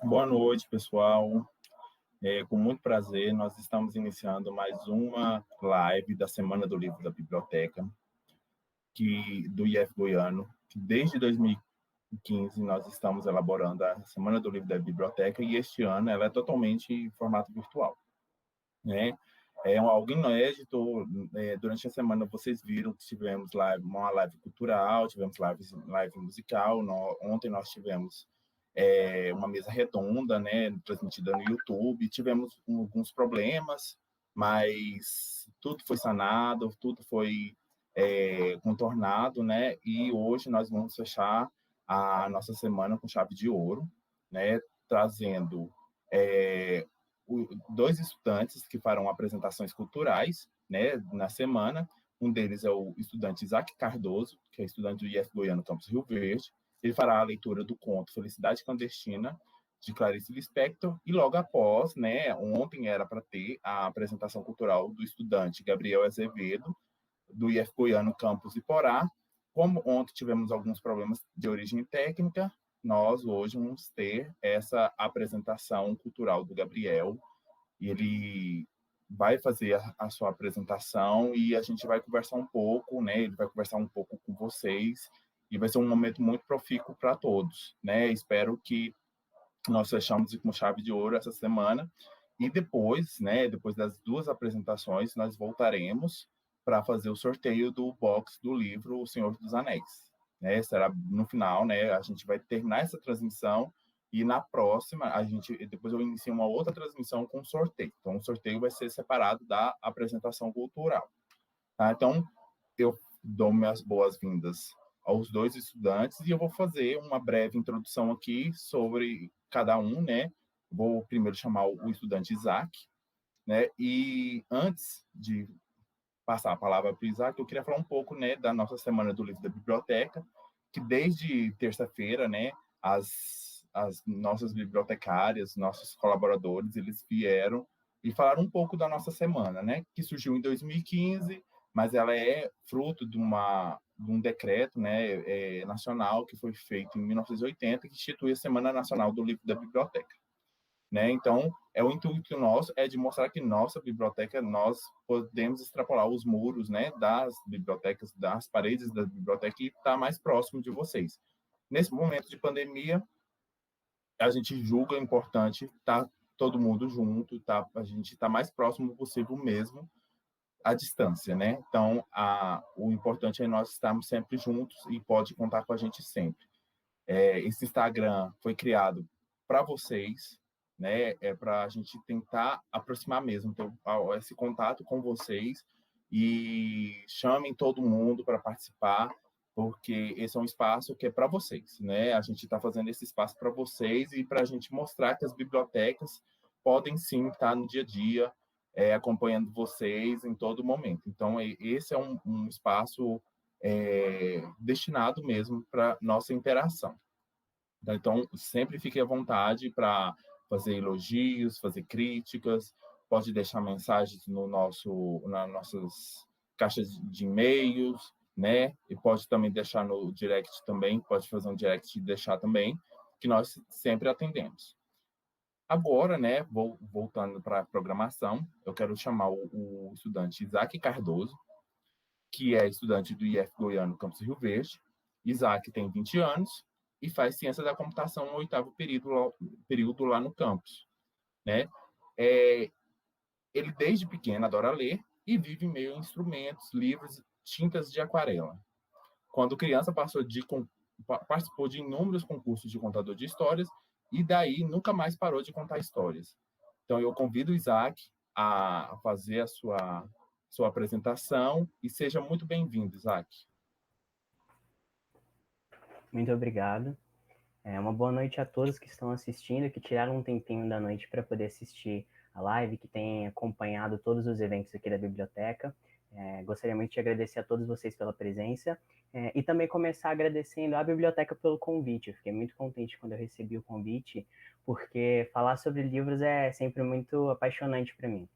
Boa noite, pessoal. Com muito prazer, nós estamos iniciando mais uma live da Semana do Livro da Biblioteca, do IF Goiano, que desde 2015 nós estamos elaborando a Semana do Livro da Biblioteca e este ano ela é totalmente em formato virtual, né? Algo inédito. Durante a semana vocês viram que tivemos uma live cultural, tivemos live musical. Ontem nós tivemos uma mesa redonda, né, transmitida no YouTube. Tivemos alguns problemas, mas tudo foi sanado, tudo foi contornado, né? E hoje nós vamos fechar a nossa semana com chave de ouro, né? Trazendo dois estudantes que farão apresentações culturais, né, na semana. Um deles é o estudante Isaac Cardoso, que é estudante do IF Goiano Campus Rio Verde. Ele fará a leitura do conto Felicidade Clandestina, de Clarice Lispector, e logo após, né, ontem era para ter a apresentação cultural do estudante Gabriel Azevedo, do IF Goiano Campus Iporá. Como ontem tivemos alguns problemas de origem técnica, nós hoje vamos ter essa apresentação cultural do Gabriel, e ele vai fazer a sua apresentação e a gente vai conversar um pouco, né? Ele vai conversar um pouco com vocês e vai ser um momento muito profícuo para todos, né? Espero que nós fechamos com chave de ouro essa semana e depois, né? Depois das duas apresentações, nós voltaremos para fazer o sorteio do box do livro O Senhor dos Anéis, né? Será no final, né? A gente vai terminar essa transmissão e na próxima, depois eu inicio uma outra transmissão com sorteio. Então, o sorteio vai ser separado da apresentação cultural. Tá? Então, eu dou minhas boas-vindas aos dois estudantes e eu vou fazer uma breve introdução aqui sobre cada um, né? Vou primeiro chamar o estudante Isaac, né? E antes de passar a palavra para o Isaac, eu queria falar um pouco, né, da nossa Semana do Livro da Biblioteca, que desde terça-feira, né, as nossas bibliotecárias, nossos colaboradores, eles vieram e falaram um pouco da nossa semana, né, que surgiu em 2015, mas ela é fruto de um decreto, né, nacional que foi feito em 1980, que institui a Semana Nacional do Livro da Biblioteca. Né? Então, o intuito nosso é de mostrar que nossa biblioteca, nós podemos extrapolar os muros, né, das bibliotecas, das paredes da biblioteca e estar mais próximo de vocês. Nesse momento de pandemia, a gente julga importante estar todo mundo junto, a gente está mais próximo possível mesmo à distância, né? Então, o importante é nós estarmos sempre juntos e pode contar com a gente sempre. Esse Instagram foi criado para vocês, né? Para a gente tentar aproximar mesmo, ter esse contato com vocês e chamem todo mundo para participar, porque esse é um espaço que é para vocês, né? A gente está fazendo esse espaço para vocês e para a gente mostrar que as bibliotecas podem sim estar no dia a dia, acompanhando vocês em todo momento. Então, esse é um espaço destinado mesmo para nossa interação. Então, sempre fique à vontade para fazer elogios, fazer críticas, pode deixar mensagens nas nossas caixas de e-mails, né? E pode também deixar no direct também, pode fazer um direct e deixar também, que nós sempre atendemos. Agora, né, voltando para a programação, eu quero chamar o estudante Isaac Cardoso, que é estudante do IF Goiano Campus Rio Verde. Isaac tem 20 anos e faz ciência da computação no 8º período lá no campus, né? Ele, desde pequeno, adora ler e vive em meio a instrumentos, livros, tintas de aquarela. Quando criança, participou de inúmeros concursos de contador de histórias e daí nunca mais parou de contar histórias. Então, eu convido o Isaac a fazer a sua apresentação e seja muito bem-vindo, Isaac. Muito obrigado. Uma boa noite a todos que estão assistindo, que tiraram um tempinho da noite para poder assistir a live, que têm acompanhado todos os eventos aqui da biblioteca. Gostaria muito de agradecer a todos vocês pela presença e também começar agradecendo à biblioteca pelo convite. Eu fiquei muito contente quando eu recebi o convite, porque falar sobre livros é sempre muito apaixonante para mim.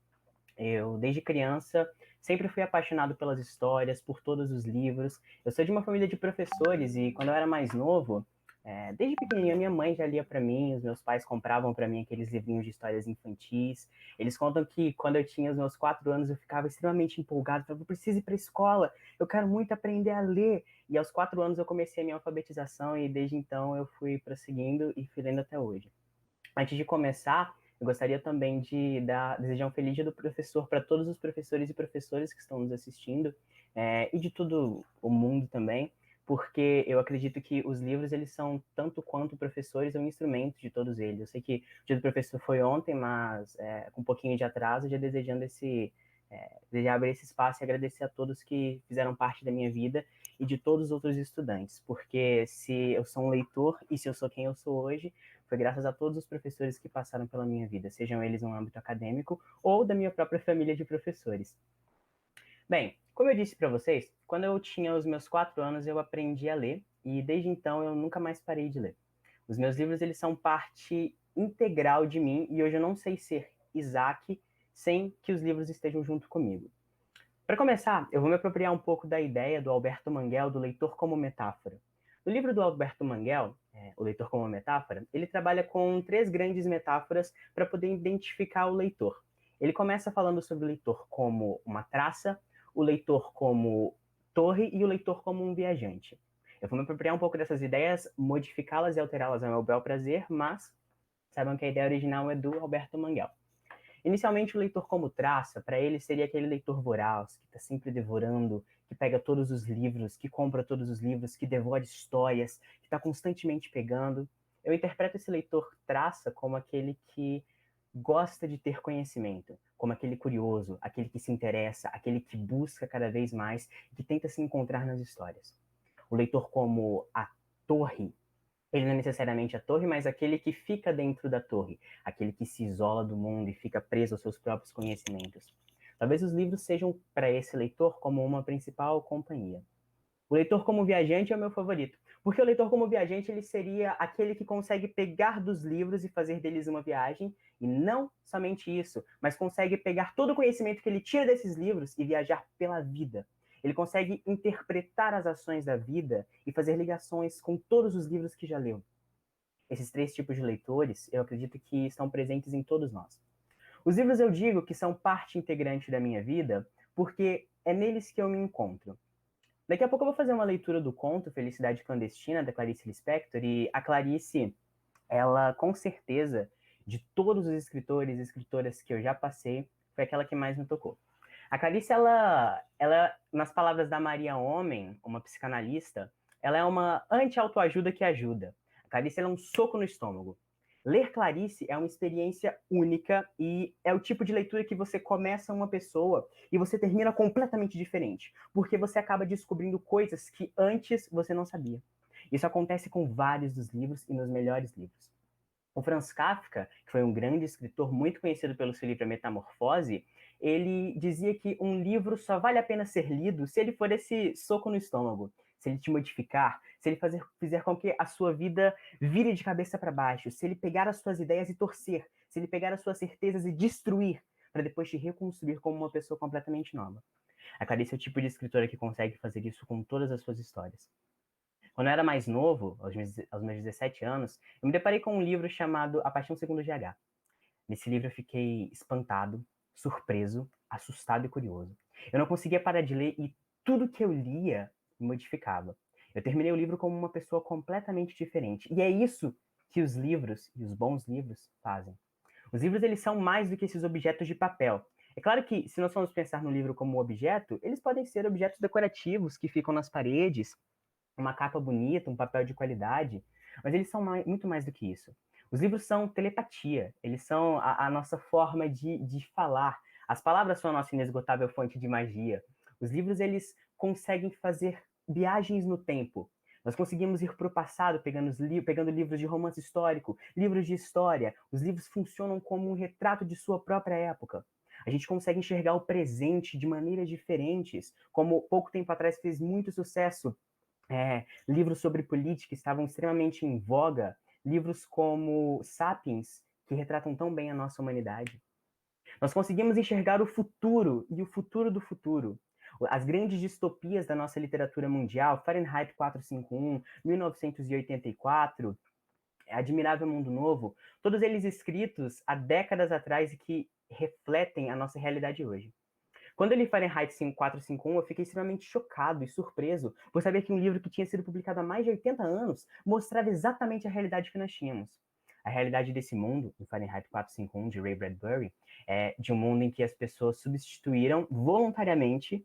Eu, desde criança, sempre fui apaixonado pelas histórias, por todos os livros. Eu sou de uma família de professores e quando eu era mais novo, Desde pequenininho, minha mãe já lia para mim, os meus pais compravam para mim aqueles livrinhos de histórias infantis. Eles contam que quando eu tinha os meus 4 anos, eu ficava extremamente empolgado, falava, eu preciso ir para a escola, eu quero muito aprender a ler. E aos 4 anos eu comecei a minha alfabetização e desde então eu fui prosseguindo e fui lendo até hoje. Antes de começar, eu gostaria também de desejar um feliz dia do professor para todos os professores e professoras que estão nos assistindo, e de todo o mundo também, porque eu acredito que os livros, eles são, tanto quanto professores, um instrumento de todos eles. Eu sei que o dia do professor foi ontem, mas com um pouquinho de atraso, já desejando desejar abrir esse espaço e agradecer a todos que fizeram parte da minha vida e de todos os outros estudantes, porque se eu sou um leitor e se eu sou quem eu sou hoje, foi graças a todos os professores que passaram pela minha vida, sejam eles no âmbito acadêmico ou da minha própria família de professores. Bem, como eu disse para vocês, quando eu tinha os meus 4 anos, eu aprendi a ler e desde então eu nunca mais parei de ler. Os meus livros, eles são parte integral de mim e hoje eu não sei ser Isaac sem que os livros estejam junto comigo. Para começar, eu vou me apropriar um pouco da ideia do Alberto Manguel do leitor como metáfora. No livro do Alberto Manguel, O Leitor como Metáfora, ele trabalha com 3 grandes metáforas para poder identificar o leitor. Ele começa falando sobre o leitor como uma traça, o leitor como torre e o leitor como um viajante. Eu vou me apropriar um pouco dessas ideias, modificá-las e alterá-las ao meu bel prazer, mas saibam que a ideia original é do Alberto Manguel. Inicialmente, o leitor como traça, para ele seria aquele leitor voraz, que está sempre devorando, que pega todos os livros, que compra todos os livros, que devora histórias, que está constantemente pegando. Eu interpreto esse leitor traça como aquele que gosta de ter conhecimento, como aquele curioso, aquele que se interessa, aquele que busca cada vez mais, que tenta se encontrar nas histórias. O leitor como a torre, ele não é necessariamente a torre, mas aquele que fica dentro da torre, aquele que se isola do mundo e fica preso aos seus próprios conhecimentos. Talvez os livros sejam para esse leitor como uma principal companhia. O leitor como viajante é o meu favorito, porque o leitor como viajante ele seria aquele que consegue pegar dos livros e fazer deles uma viagem, e não somente isso, mas consegue pegar todo o conhecimento que ele tira desses livros e viajar pela vida. Ele consegue interpretar as ações da vida e fazer ligações com todos os livros que já leu. Esses 3 tipos de leitores, eu acredito que estão presentes em todos nós. Os livros eu digo que são parte integrante da minha vida, porque é neles que eu me encontro. Daqui a pouco eu vou fazer uma leitura do conto Felicidade Clandestina, da Clarice Lispector, e a Clarice, ela, com certeza, de todos os escritores e escritoras que eu já passei, foi aquela que mais me tocou. A Clarice, ela, nas palavras da Maria Homem, uma psicanalista, ela é uma anti-autoajuda que ajuda. A Clarice é um soco no estômago. Ler Clarice é uma experiência única e é o tipo de leitura que você começa uma pessoa e você termina completamente diferente, porque você acaba descobrindo coisas que antes você não sabia. Isso acontece com vários dos livros e nos melhores livros. O Franz Kafka, que foi um grande escritor muito conhecido pelo seu livro A Metamorfose, ele dizia que um livro só vale a pena ser lido se ele for esse soco no estômago, se ele te modificar, se ele fizer com que a sua vida vire de cabeça para baixo, se ele pegar as suas ideias e torcer, se ele pegar as suas certezas e destruir, para depois te reconstruir como uma pessoa completamente nova. A Clarice é o tipo de escritora que consegue fazer isso com todas as suas histórias. Quando eu era mais novo, aos meus 17 anos, eu me deparei com um livro chamado A Paixão Segundo GH. Nesse livro eu fiquei espantado, surpreso, assustado e curioso. Eu não conseguia parar de ler e tudo que eu lia me modificava. Eu terminei o livro como uma pessoa completamente diferente. E é isso que os livros, e os bons livros, fazem. Os livros, eles são mais do que esses objetos de papel. É claro que, se nós formos pensar no livro como objeto, eles podem ser objetos decorativos que ficam nas paredes, uma capa bonita, um papel de qualidade, mas eles são muito mais do que isso. Os livros são telepatia, eles são a nossa forma de falar. As palavras são a nossa inesgotável fonte de magia. Os livros, eles conseguem fazer viagens no tempo. Nós conseguimos ir para o passado pegando livros de romance histórico, livros de história. Os livros funcionam como um retrato de sua própria época. A gente consegue enxergar o presente de maneiras diferentes, como pouco tempo atrás fez muito sucesso livros sobre política estavam extremamente em voga, livros como Sapiens, que retratam tão bem a nossa humanidade. Nós conseguimos enxergar o futuro e o futuro do futuro. As grandes distopias da nossa literatura mundial, Fahrenheit 451, 1984, Admirável Mundo Novo, todos eles escritos há décadas atrás e que refletem a nossa realidade hoje. Quando eu li Fahrenheit 451, eu fiquei extremamente chocado e surpreso por saber que um livro que tinha sido publicado há mais de 80 anos mostrava exatamente a realidade que nós tínhamos. A realidade desse mundo, em Fahrenheit 451, de Ray Bradbury, é de um mundo em que as pessoas substituíram voluntariamente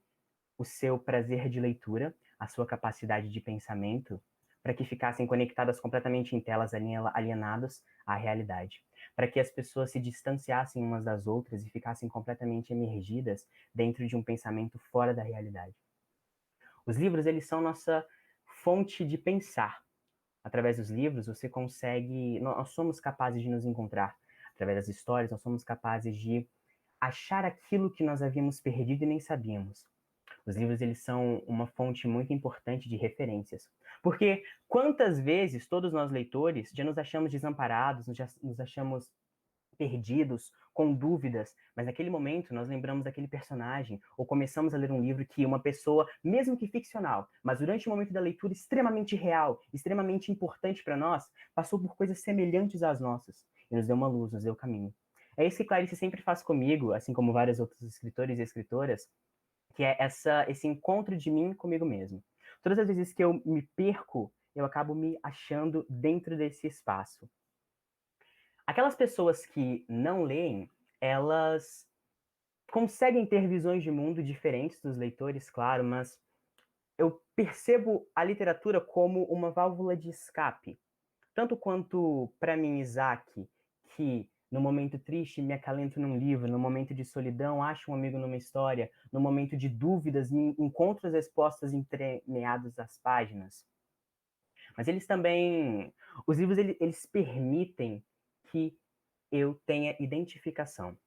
o seu prazer de leitura, a sua capacidade de pensamento, para que ficassem conectadas completamente em telas alienadas à realidade, para que as pessoas se distanciassem umas das outras e ficassem completamente emergidas dentro de um pensamento fora da realidade. Os livros, eles são nossa fonte de pensar. Através dos livros, você consegue, nós somos capazes de nos encontrar. Através das histórias, nós somos capazes de achar aquilo que nós havíamos perdido e nem sabíamos. Os livros, eles são uma fonte muito importante de referências. Porque quantas vezes todos nós leitores já nos achamos desamparados, nos achamos perdidos, com dúvidas, mas naquele momento nós lembramos daquele personagem, ou começamos a ler um livro que uma pessoa, mesmo que ficcional, mas durante o momento da leitura extremamente real, extremamente importante para nós, passou por coisas semelhantes às nossas, e nos deu uma luz, nos deu caminho. É isso que Clarice sempre faz comigo, assim como vários outros escritores e escritoras, que é esse encontro de mim comigo mesmo. Todas as vezes que eu me perco, eu acabo me achando dentro desse espaço. Aquelas pessoas que não leem, elas conseguem ter visões de mundo diferentes dos leitores, claro, mas eu percebo a literatura como uma válvula de escape. Tanto quanto para mim, Isaac, que no momento triste me acalento num livro, no momento de solidão acho um amigo numa história, no momento de dúvidas encontro as respostas entremeadas às páginas. Mas eles também, os livros eles permitem que eu tenha identificação.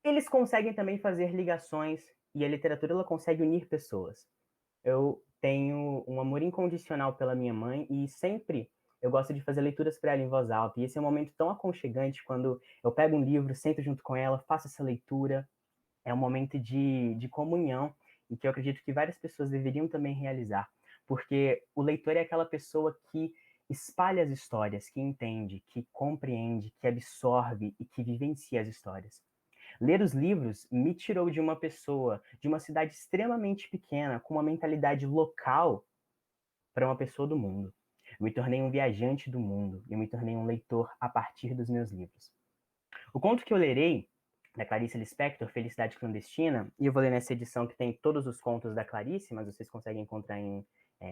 Eles conseguem também fazer ligações e a literatura ela consegue unir pessoas. Eu tenho um amor incondicional pela minha mãe e sempre eu gosto de fazer leituras para ela em voz alta. E esse é um momento tão aconchegante quando eu pego um livro, sento junto com ela, faço essa leitura. É um momento de comunhão e que eu acredito que várias pessoas deveriam também realizar. Porque o leitor é aquela pessoa que espalha as histórias, que entende, que compreende, que absorve e que vivencia as histórias. Ler os livros me tirou de uma pessoa, de uma cidade extremamente pequena, com uma mentalidade local, para uma pessoa do mundo. Eu me tornei um viajante do mundo, eu me tornei um leitor a partir dos meus livros. O conto que eu lerei, da Clarice Lispector, Felicidade Clandestina, e eu vou ler nessa edição que tem todos os contos da Clarice, mas vocês conseguem encontrar em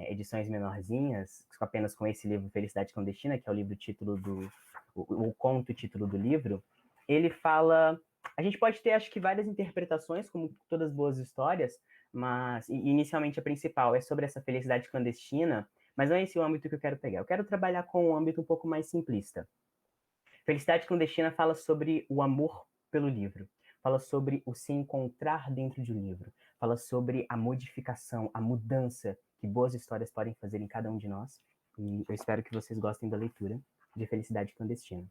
edições menorzinhas, apenas com esse livro Felicidade Clandestina, que é o livro título do o conto título do livro. Ele fala, a gente pode ter acho que várias interpretações, como todas as boas histórias, mas inicialmente a principal é sobre essa felicidade clandestina, mas não é esse o âmbito que eu quero pegar. Eu quero trabalhar com um âmbito um pouco mais simplista. Felicidade Clandestina fala sobre o amor pelo livro, fala sobre o se encontrar dentro de um livro, fala sobre a modificação, a mudança que boas histórias podem fazer em cada um de nós. E eu espero que vocês gostem da leitura de Felicidade Clandestina.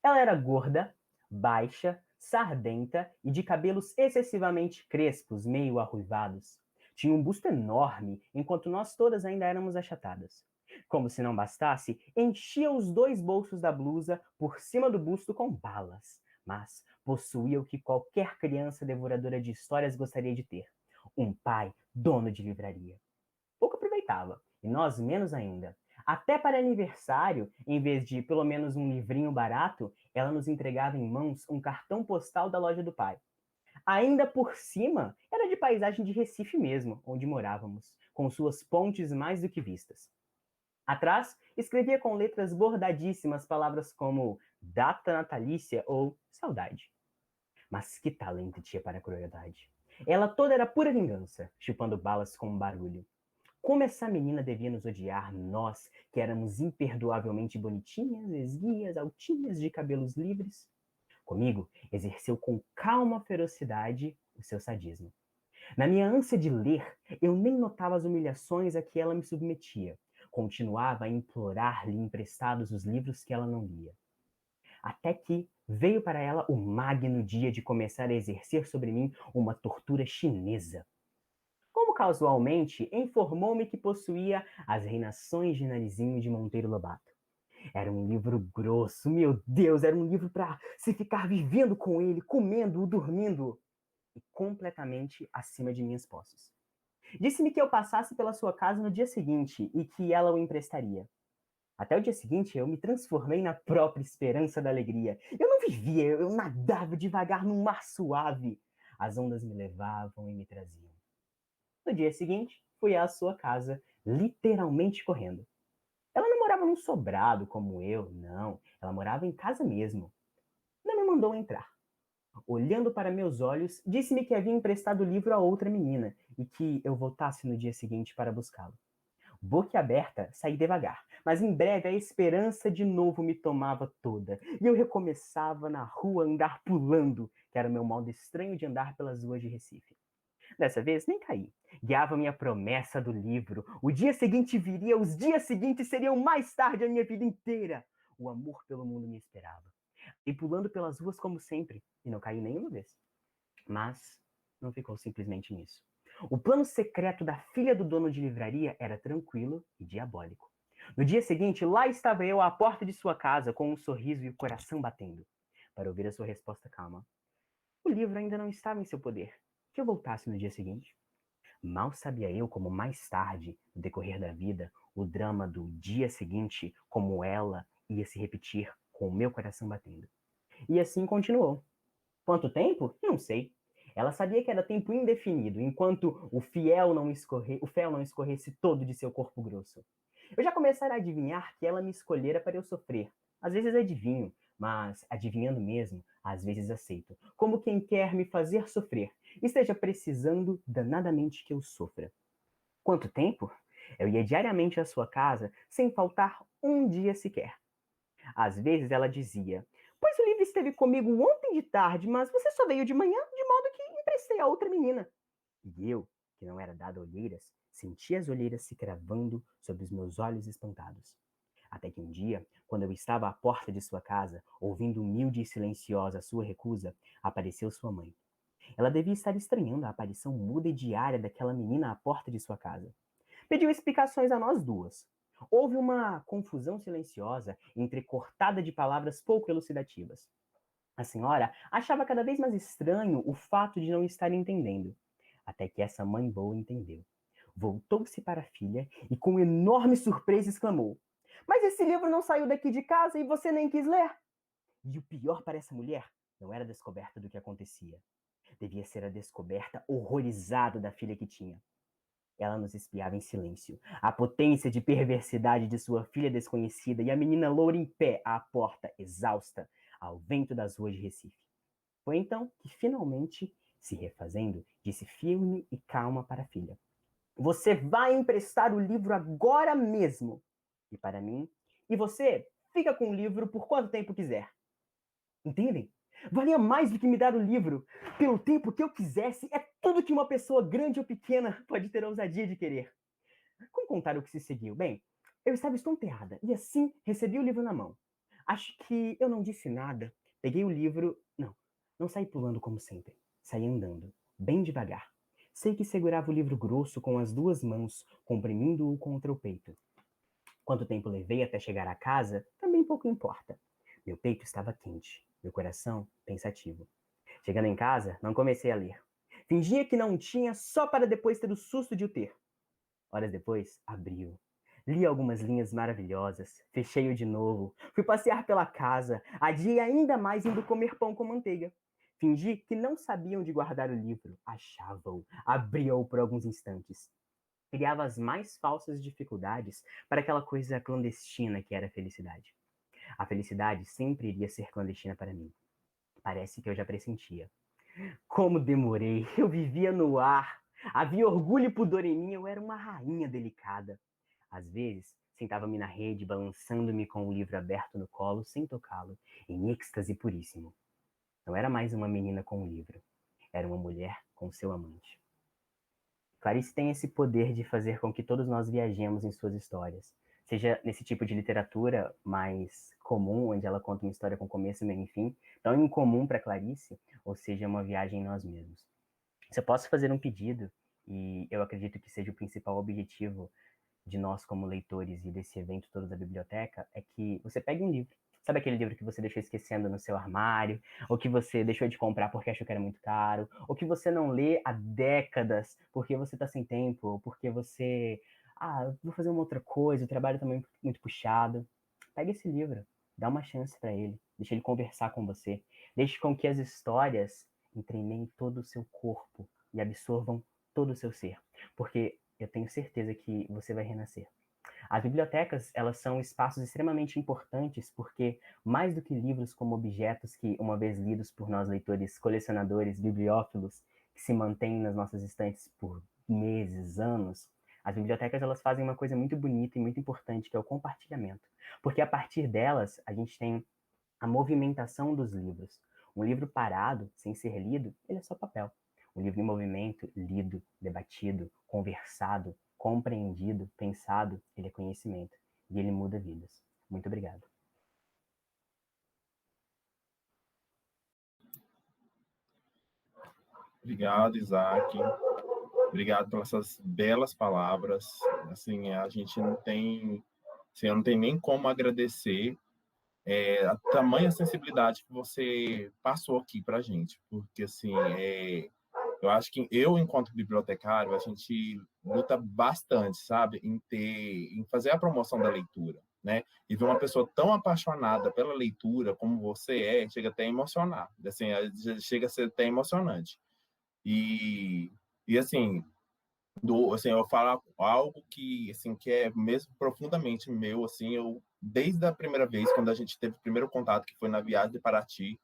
Ela era gorda, baixa, sardenta e de cabelos excessivamente crespos, meio arruivados. Tinha um busto enorme, enquanto nós todas ainda éramos achatadas. Como se não bastasse, enchia os dois bolsos da blusa por cima do busto com balas, mas possuía o que qualquer criança devoradora de histórias gostaria de ter: um pai dono de livraria. Pouco aproveitava, e nós menos ainda. Até para aniversário, em vez de pelo menos um livrinho barato, ela nos entregava em mãos um cartão postal da loja do pai. Ainda por cima, era de paisagem de Recife mesmo, onde morávamos, com suas pontes mais do que vistas. Atrás, escrevia com letras bordadíssimas palavras como data natalícia ou saudade. Mas que talento tinha para a crueldade. Ela toda era pura vingança, chupando balas com um barulho. Como essa menina devia nos odiar, nós, que éramos imperdoavelmente bonitinhas, esguias, altinhas, de cabelos livres? Comigo, exerceu com calma ferocidade o seu sadismo. Na minha ânsia de ler, eu nem notava as humilhações a que ela me submetia. Continuava a implorar-lhe emprestados os livros que ela não lia. até que veio para ela o magno dia de começar a exercer sobre mim uma tortura chinesa. Como casualmente, informou-me que possuía As Reinações de Narizinho de Monteiro Lobato. Era um livro grosso, meu Deus, era um livro para se ficar vivendo com ele, comendo, dormindo, e completamente acima de minhas posses. Disse-me que eu passasse pela sua casa no dia seguinte e que ela o emprestaria. Até o dia seguinte, eu me transformei na própria esperança da alegria. Eu não vivia, eu nadava devagar num mar suave. As ondas me levavam e me traziam. No dia seguinte, fui à sua casa, literalmente correndo. Ela não morava num sobrado como eu, não. Ela morava em casa mesmo. Não me mandou entrar. Olhando para meus olhos, disse-me que havia emprestado o livro a outra menina e que eu voltasse no dia seguinte para buscá-lo. Boquiaberta, saí devagar, mas em breve a esperança de novo me tomava toda, e eu recomeçava na rua a andar pulando, que era o meu modo estranho de andar pelas ruas de Recife. Dessa vez nem caí. Guiava-me a promessa do livro. O dia seguinte viria, os dias seguintes seriam mais tarde a minha vida inteira. O amor pelo mundo me esperava. E pulando pelas ruas como sempre, e não caí nenhuma vez. Mas não ficou simplesmente nisso. O plano secreto da filha do dono de livraria era tranquilo e diabólico. No dia seguinte, lá estava eu à porta de sua casa, com um sorriso e o coração batendo, para ouvir a sua resposta calma. O livro ainda não estava em seu poder. Que eu voltasse no dia seguinte. Mal sabia eu como mais tarde, no decorrer da vida, o drama do dia seguinte, como ela ia se repetir com o meu coração batendo. E assim continuou. Quanto tempo? Não sei. Ela sabia que era tempo indefinido, enquanto o fel não escorresse todo de seu corpo grosso. Eu já começara a adivinhar que ela me escolhera para eu sofrer. Às vezes adivinho, mas adivinhando mesmo, às vezes aceito. Como quem quer me fazer sofrer, esteja precisando danadamente que eu sofra. Quanto tempo? Eu ia diariamente à sua casa, sem faltar um dia sequer. Às vezes ela dizia: pois o livro esteve comigo ontem de tarde, mas você só veio de manhã, de modo que emprestei a outra menina. E eu, que não era dado a olheiras, sentia as olheiras se cravando sobre os meus olhos espantados. Até que um dia, quando eu estava à porta de sua casa, ouvindo humilde e silenciosa a sua recusa, apareceu sua mãe. Ela devia estar estranhando a aparição muda e diária daquela menina à porta de sua casa. Pediu explicações a nós duas. Houve uma confusão silenciosa, entrecortada de palavras pouco elucidativas. A senhora achava cada vez mais estranho o fato de não estar entendendo. Até que essa mãe boa entendeu. Voltou-se para a filha e, com enorme surpresa, exclamou: mas esse livro não saiu daqui de casa e você nem quis ler? E o pior para essa mulher não era a descoberta do que acontecia. Devia ser a descoberta horrorizada da filha que tinha. Ela nos espiava em silêncio. A potência de perversidade de sua filha desconhecida e a menina loura em pé à porta, exausta, ao vento das ruas de Recife. Foi então que, finalmente, se refazendo, disse firme e calma para a filha: você vai emprestar o livro agora mesmo. E para mim, e você fica com o livro por quanto tempo quiser. Entendem? Valia mais do que me dar o livro. Pelo tempo que eu quisesse, é tudo que uma pessoa grande ou pequena pode ter a ousadia de querer. Como contar o que se seguiu? Bem, eu estava estonteada e assim recebi o livro na mão. Acho que eu não disse nada. Peguei o livro. Não saí pulando como sempre. Saí andando, bem devagar. Sei que segurava o livro grosso com as duas mãos, comprimindo-o contra o peito. Quanto tempo levei até chegar à casa, também pouco importa. Meu peito estava quente, meu coração pensativo. Chegando em casa, não comecei a ler. Fingia que não tinha só para depois ter o susto de o ter. Horas depois, abri-o. Li algumas linhas maravilhosas, fechei-o de novo, fui passear pela casa, adiei ainda mais indo comer pão com manteiga. Fingi que não sabia onde guardar o livro, achava-o, abria-o por alguns instantes. Criava as mais falsas dificuldades para aquela coisa clandestina que era a felicidade. A felicidade sempre iria ser clandestina para mim. Parece que eu já pressentia. Como demorei, eu vivia no ar. Havia orgulho e pudor em mim, eu era uma rainha delicada. Às vezes, sentava-me na rede, balançando-me com o livro aberto no colo, sem tocá-lo, em êxtase puríssimo. Não era mais uma menina com um livro. Era uma mulher com seu amante. Clarice tem esse poder de fazer com que todos nós viajemos em suas histórias, seja nesse tipo de literatura mais comum, onde ela conta uma história com começo, meio e fim, tão incomum para Clarice, ou seja uma viagem em nós mesmos. Se eu posso fazer um pedido, e eu acredito que seja o principal objetivo de nós como leitores e desse evento todo da biblioteca, é que você pegue um livro. Sabe aquele livro que você deixou esquecendo no seu armário, ou que você deixou de comprar porque achou que era muito caro, ou que você não lê há décadas porque você está sem tempo, ou porque você, vou fazer uma outra coisa, o trabalho também tá muito puxado. Pega esse livro, dá uma chance para ele, deixa ele conversar com você, deixe com que as histórias impregnem todo o seu corpo e absorvam todo o seu ser, porque eu tenho certeza que você vai renascer. As bibliotecas, elas são espaços extremamente importantes porque, mais do que livros como objetos que, uma vez lidos por nós leitores, colecionadores, bibliófilos, que se mantêm nas nossas estantes por meses, anos, as bibliotecas elas fazem uma coisa muito bonita e muito importante, que é o compartilhamento. Porque a partir delas, a gente tem a movimentação dos livros. Um livro parado, sem ser lido, ele é só papel. Um livro em movimento, lido, debatido, conversado, compreendido, pensado, ele é conhecimento. E ele muda vidas. Muito obrigado. Obrigado, Isaac. Obrigado pelas suas belas palavras. Assim, a gente não tem, assim, eu não tenho nem como agradecer a tamanha sensibilidade que você passou aqui para a gente, porque assim, eu acho que eu, enquanto bibliotecário, a gente luta bastante, sabe, em fazer a promoção da leitura, né? E ver uma pessoa tão apaixonada pela leitura como você chega até a emocionar, assim, chega a ser até emocionante. E, e assim, assim, eu falo algo que, assim, que é mesmo profundamente meu, assim, eu desde a primeira vez quando a gente teve o primeiro contato, que foi na viagem de Paraty,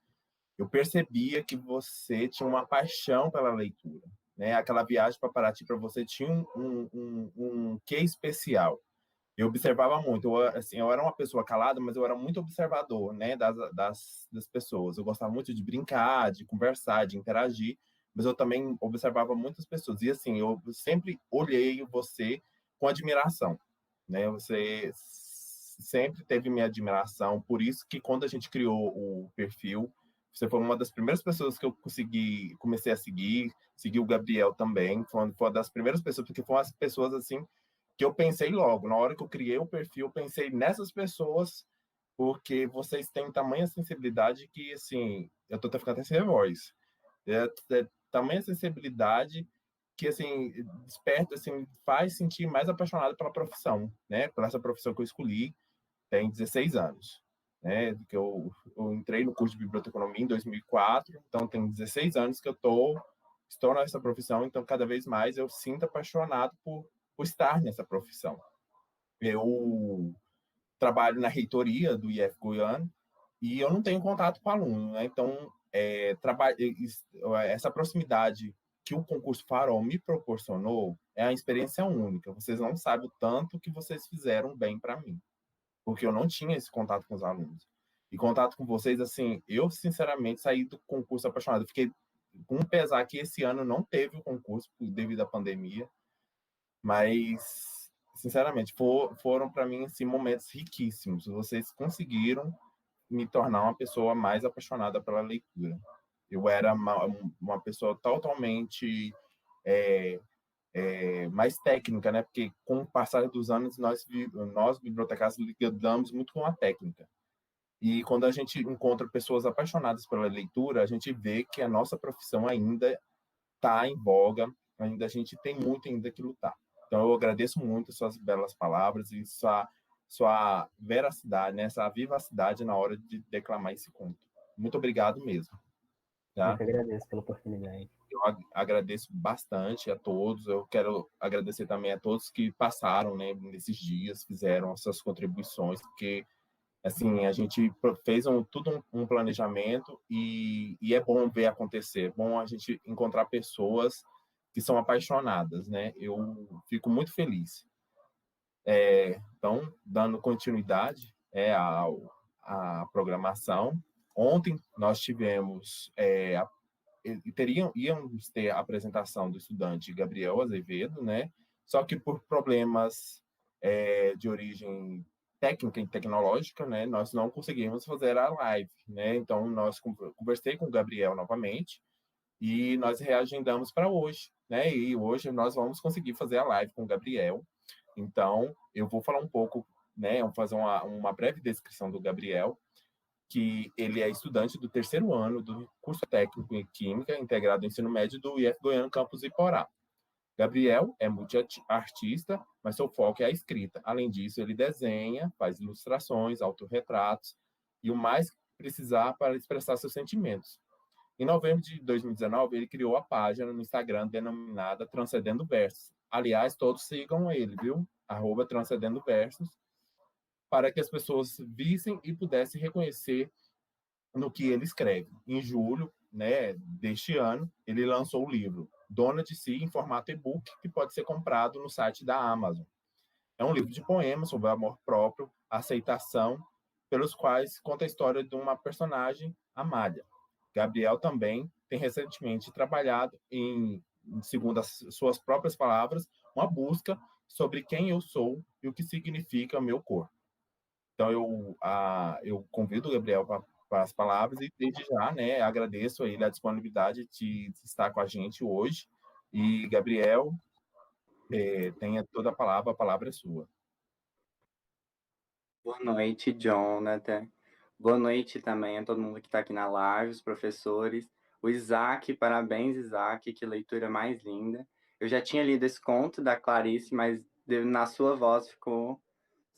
eu percebia que você tinha uma paixão pela leitura, né? Aquela viagem para Paraty para você tinha um quê especial. Eu observava muito, assim, eu era uma pessoa calada, mas eu era muito observador, né, das pessoas. Eu gostava muito de brincar, de conversar, de interagir, mas eu também observava muitas pessoas. E assim, eu sempre olhei você com admiração, né? Você sempre teve minha admiração, por isso que quando a gente criou o perfil, você foi uma das primeiras pessoas que eu comecei a seguir o Gabriel também, foi uma das primeiras pessoas, porque foram as pessoas assim que eu pensei logo, na hora que eu criei o perfil, eu pensei nessas pessoas, porque vocês têm tamanha sensibilidade que, assim, eu tô até ficando até sem voz. Tamanha sensibilidade que, assim, desperta, assim, faz sentir mais apaixonado pela profissão, né? Pela essa profissão que eu escolhi, tem 16 anos, né? Que eu entrei no curso de biblioteconomia em 2004, então tem 16 anos que estou nessa profissão, então cada vez mais eu sinto apaixonado por estar nessa profissão. Eu trabalho na reitoria do IF Goiano e eu não tenho contato com aluno, né? Então, essa proximidade que o concurso Farol me proporcionou é uma experiência única. Vocês não sabem o tanto que vocês fizeram bem para mim, porque eu não tinha esse contato com os alunos. E contato com vocês, assim, eu sinceramente saí do concurso apaixonado. Eu fiquei com um pesar que esse ano não teve o concurso devido à pandemia, mas, sinceramente, foram para mim assim, momentos riquíssimos. Vocês conseguiram me tornar uma pessoa mais apaixonada pela leitura. Eu era uma pessoa totalmente é, mais técnica, né? Porque com o passar dos anos nós bibliotecários lidamos muito com a técnica. E quando a gente encontra pessoas apaixonadas pela leitura, a gente vê que a nossa profissão ainda está em voga, ainda a gente tem muito ainda que lutar. Então, eu agradeço muito suas belas palavras e sua veracidade, né? Essa vivacidade na hora de declamar esse conto. Muito obrigado mesmo. Eu Tá? que agradeço pela oportunidade. Eu agradeço bastante a todos. Eu quero agradecer também a todos que passaram, né, nesses dias, fizeram essas contribuições, porque assim a gente fez tudo um planejamento e é bom ver acontecer. É bom a gente encontrar pessoas que são apaixonadas, né? Eu fico muito feliz. Então, dando continuidade à programação, ontem nós tivemos íamos ter a apresentação do estudante Gabriel Azevedo, né? Só que por problemas de origem técnica e tecnológica, né, nós não conseguimos fazer a live, né? Então, nós conversei com o Gabriel novamente e nós reagendamos para hoje, né? E hoje nós vamos conseguir fazer a live com o Gabriel. Então, eu vou falar um pouco, né, vou fazer uma breve descrição do Gabriel, que ele é estudante do terceiro ano do curso técnico em Química, integrado ao ensino médio do IF Goiano Campus Iporá. Gabriel é multiartista, mas seu foco é a escrita. Além disso, ele desenha, faz ilustrações, autorretratos e o mais precisar para expressar seus sentimentos. Em novembro de 2019, ele criou a página no Instagram denominada Transcendendo Versos. Aliás, todos sigam ele, viu? @Transcendendo Versos, para que as pessoas vissem e pudessem reconhecer no que ele escreve. Em julho, né, deste ano, ele lançou o livro Dona de Si, em formato e-book, que pode ser comprado no site da Amazon. É um livro de poemas sobre amor próprio, aceitação, pelos quais conta a história de uma personagem, Amália. Gabriel também tem recentemente trabalhado segundo as suas próprias palavras, uma busca sobre quem eu sou e o que significa meu corpo. Então, eu convido o Gabriel para as palavras e, desde já, né, agradeço a ele a disponibilidade de estar com a gente hoje. E, Gabriel, tenha toda a palavra é sua. Boa noite, Jonathan. Boa noite também a todo mundo que está aqui na live, os professores. O Isaac, parabéns, Isaac, que leitura mais linda. Eu já tinha lido esse conto da Clarice, mas na sua voz ficou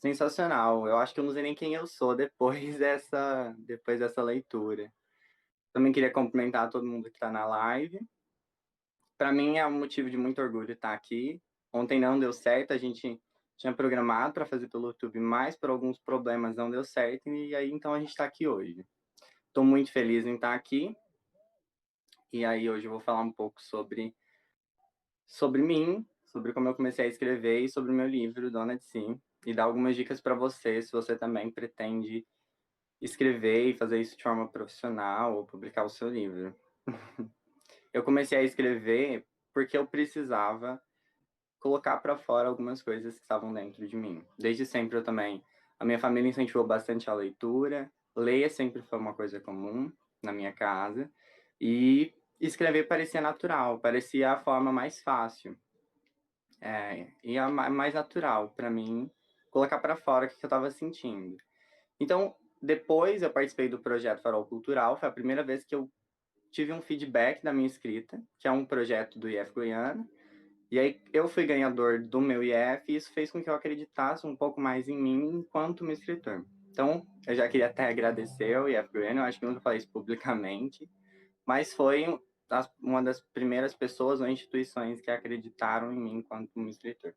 sensacional. Eu acho que eu não sei nem quem eu sou depois dessa leitura. Também queria cumprimentar todo mundo que está na live. Para mim é um motivo de muito orgulho estar aqui. Ontem não deu certo, a gente tinha programado para fazer pelo YouTube, mas por alguns problemas não deu certo, e aí então a gente está aqui hoje. Estou muito feliz em estar aqui, e aí hoje eu vou falar um pouco sobre mim, sobre como eu comecei a escrever e sobre o meu livro, Dona de Si, e dar algumas dicas para você, se você também pretende escrever e fazer isso de forma profissional ou publicar o seu livro. Eu comecei a escrever porque eu precisava colocar para fora algumas coisas que estavam dentro de mim. Desde sempre eu também, a minha família incentivou bastante a leitura, ler sempre foi uma coisa comum na minha casa, e escrever parecia natural, parecia a forma mais fácil, e a mais natural para mim, colocar para fora o que eu estava sentindo. Então, depois eu participei do projeto Farol Cultural, foi a primeira vez que eu tive um feedback da minha escrita, que é um projeto do IF Goiano. E aí eu fui ganhador do meu IF e isso fez com que eu acreditasse um pouco mais em mim enquanto um escritor. Então, eu já queria até agradecer ao IF Goiano, eu acho que eu nunca falei isso publicamente, mas foi uma das primeiras pessoas ou instituições que acreditaram em mim enquanto um escritor.